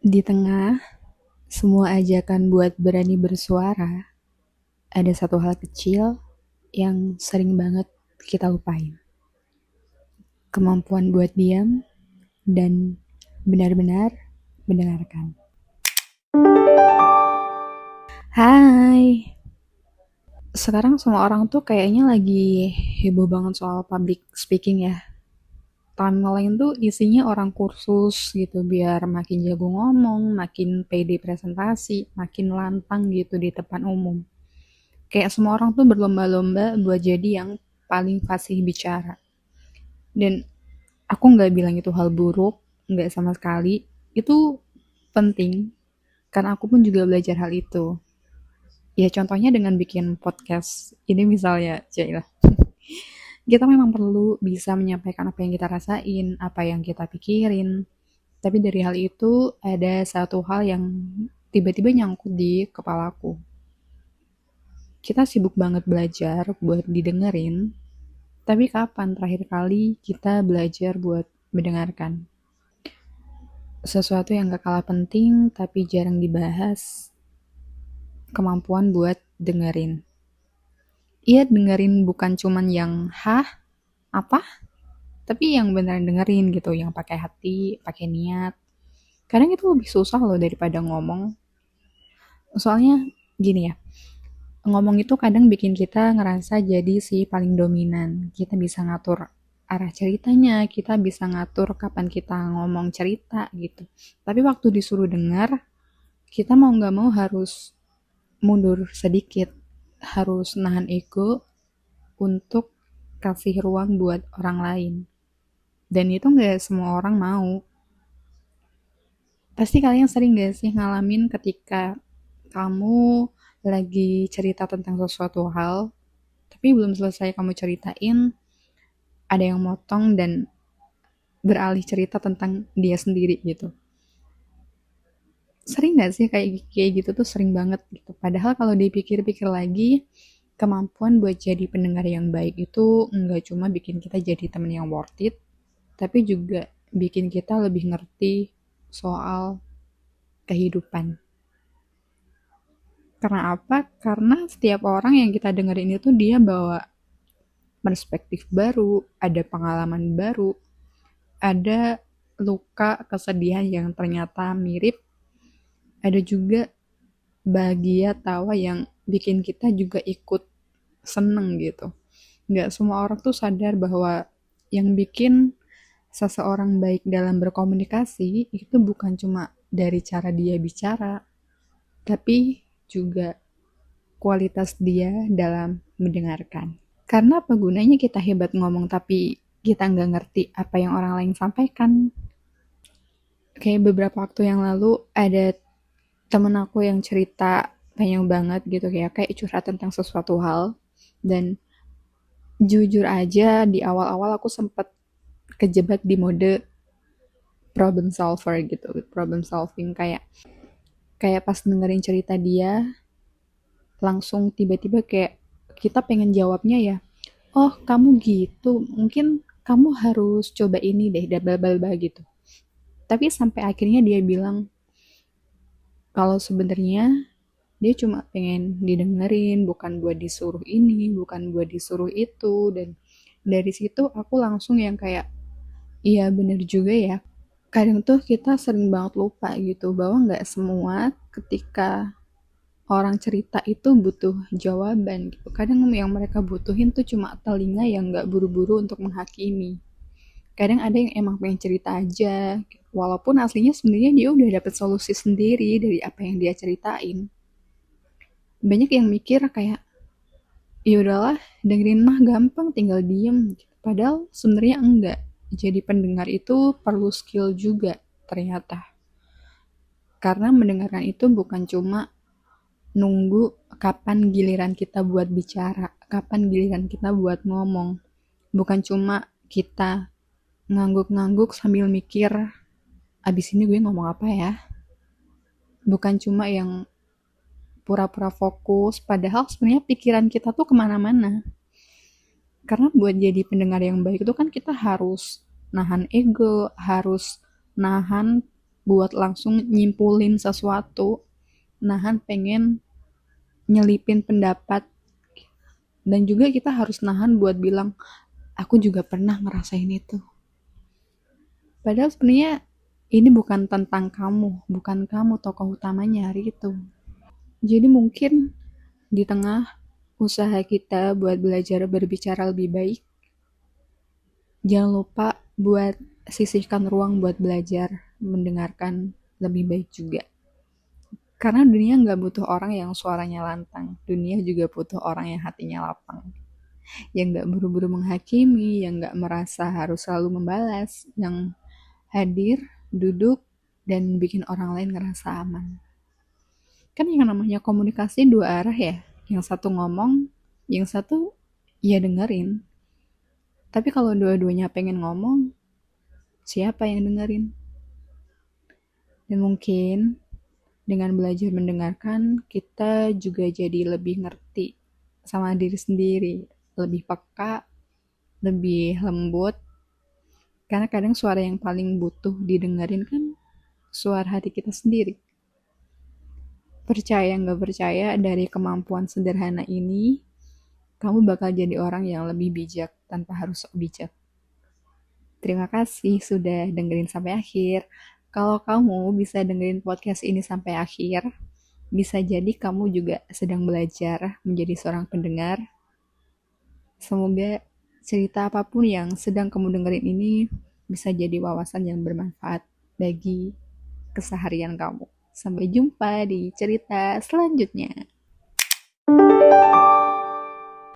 Di tengah semua ajakan buat berani bersuara, ada satu hal kecil yang sering banget kita lupain. Kemampuan buat diam dan benar-benar mendengarkan. Hai, sekarang semua orang tuh kayaknya lagi heboh banget soal public speaking ya. Timeline tuh isinya orang kursus gitu biar makin jago ngomong, makin pede presentasi, makin lantang gitu di depan umum. Kayak semua orang tuh berlomba-lomba buat jadi yang paling fasih bicara. Dan aku nggak bilang itu hal buruk, nggak sama sekali. Itu penting, karena aku pun juga belajar hal itu. Ya contohnya dengan bikin podcast. Ini misalnya, Cailah. Kita memang perlu bisa menyampaikan apa yang kita rasain, apa yang kita pikirin. Tapi dari hal itu ada satu hal yang tiba-tiba nyangkut di kepalaku. Kita sibuk banget belajar buat didengerin, tapi kapan terakhir kali kita belajar buat mendengarkan? Sesuatu yang gak kalah penting tapi jarang dibahas, kemampuan buat dengerin. Iya, dengerin bukan cuman yang hah, apa, tapi yang beneran dengerin gitu, yang pakai hati, pakai niat. Kadang itu lebih susah loh daripada ngomong. Soalnya gini ya, ngomong itu kadang bikin kita ngerasa jadi si paling dominan. Kita bisa ngatur arah ceritanya, kita bisa ngatur kapan kita ngomong cerita gitu. Tapi waktu disuruh dengar, kita mau nggak mau harus mundur sedikit, harus nahan ego untuk kasih ruang buat orang lain. Dan itu nggak semua orang mau. Pasti kalian sering gak sih ngalamin ketika kamu lagi cerita tentang sesuatu hal, tapi belum selesai kamu ceritain, ada yang motong dan beralih cerita tentang dia sendiri gitu. Sering gak sih kayak gitu tuh sering banget gitu. Padahal kalau dipikir-pikir lagi, kemampuan buat jadi pendengar yang baik itu nggak cuma bikin kita jadi temen yang worth it, tapi juga bikin kita lebih ngerti soal kehidupan. Karena apa? Karena setiap orang yang kita dengerin itu dia bawa perspektif baru, ada pengalaman baru, ada luka, kesedihan yang ternyata mirip, ada juga bahagia, tawa yang bikin kita juga ikut seneng gitu. Nggak semua orang tuh sadar bahwa yang bikin seseorang baik dalam berkomunikasi itu bukan cuma dari cara dia bicara, tapi juga kualitas dia dalam mendengarkan. Karena apa gunanya kita hebat ngomong tapi kita nggak ngerti apa yang orang lain sampaikan. Kayak beberapa waktu yang lalu ada temen aku yang cerita panjang banget gitu kayak curhat tentang sesuatu hal, dan jujur aja di awal-awal aku sempet kejebak di mode problem solver gitu, problem solving, kayak kayak pas dengerin cerita dia langsung tiba-tiba kayak kita pengen jawabnya ya, oh kamu gitu, mungkin kamu harus coba ini deh, bla gitu. Tapi sampai akhirnya dia bilang kalau sebenarnya dia cuma pengen didengerin, bukan buat disuruh ini, bukan buat disuruh itu. Dan dari situ aku langsung yang kayak, iya bener juga ya. Kadang tuh kita sering banget lupa gitu, bahwa nggak semua ketika orang cerita itu butuh jawaban gitu. Kadang yang mereka butuhin tuh cuma telinga yang nggak buru-buru untuk menghakimi. Kadang ada yang emang pengen cerita aja, walaupun aslinya sebenarnya dia udah dapet solusi sendiri dari apa yang dia ceritain. Banyak yang mikir kayak, ya udahlah dengerin mah gampang tinggal diem, padahal sebenarnya enggak. Jadi pendengar itu perlu skill juga ternyata, karena mendengarkan itu bukan cuma nunggu kapan giliran kita buat bicara, kapan giliran kita buat ngomong, bukan cuma kita ngangguk-ngangguk sambil mikir abis ini gue ngomong apa ya, bukan cuma yang pura-pura fokus padahal sebenarnya pikiran kita tuh kemana-mana. Karena buat jadi pendengar yang baik itu kan kita harus nahan ego, harus nahan buat langsung nyimpulin sesuatu, nahan pengen nyelipin pendapat, dan juga kita harus nahan buat bilang aku juga pernah ngerasain itu. Padahal sebenarnya ini bukan tentang kamu, bukan kamu tokoh utamanya hari itu. Jadi mungkin di tengah usaha kita buat belajar berbicara lebih baik, jangan lupa buat sisihkan ruang buat belajar mendengarkan lebih baik juga. Karena dunia nggak butuh orang yang suaranya lantang, dunia juga butuh orang yang hatinya lapang, yang nggak buru-buru menghakimi, yang nggak merasa harus selalu membalas, yang hadir, duduk, dan bikin orang lain ngerasa aman. Kan yang namanya komunikasi dua arah ya, yang satu ngomong, yang satu ya dengerin. Tapi kalau dua-duanya pengen ngomong, siapa yang dengerin? Dan mungkin dengan belajar mendengarkan, kita juga jadi lebih ngerti sama diri sendiri, lebih peka, lebih lembut. Karena kadang suara yang paling butuh didengerin kan suara hati kita sendiri. Percaya nggak percaya, dari kemampuan sederhana ini, kamu bakal jadi orang yang lebih bijak tanpa harus bijak. Terima kasih sudah dengerin sampai akhir. Kalau kamu bisa dengerin podcast ini sampai akhir, bisa jadi kamu juga sedang belajar menjadi seorang pendengar. Semoga cerita apapun yang sedang kamu dengerin ini bisa jadi wawasan yang bermanfaat bagi keseharian kamu. Sampai jumpa di cerita selanjutnya.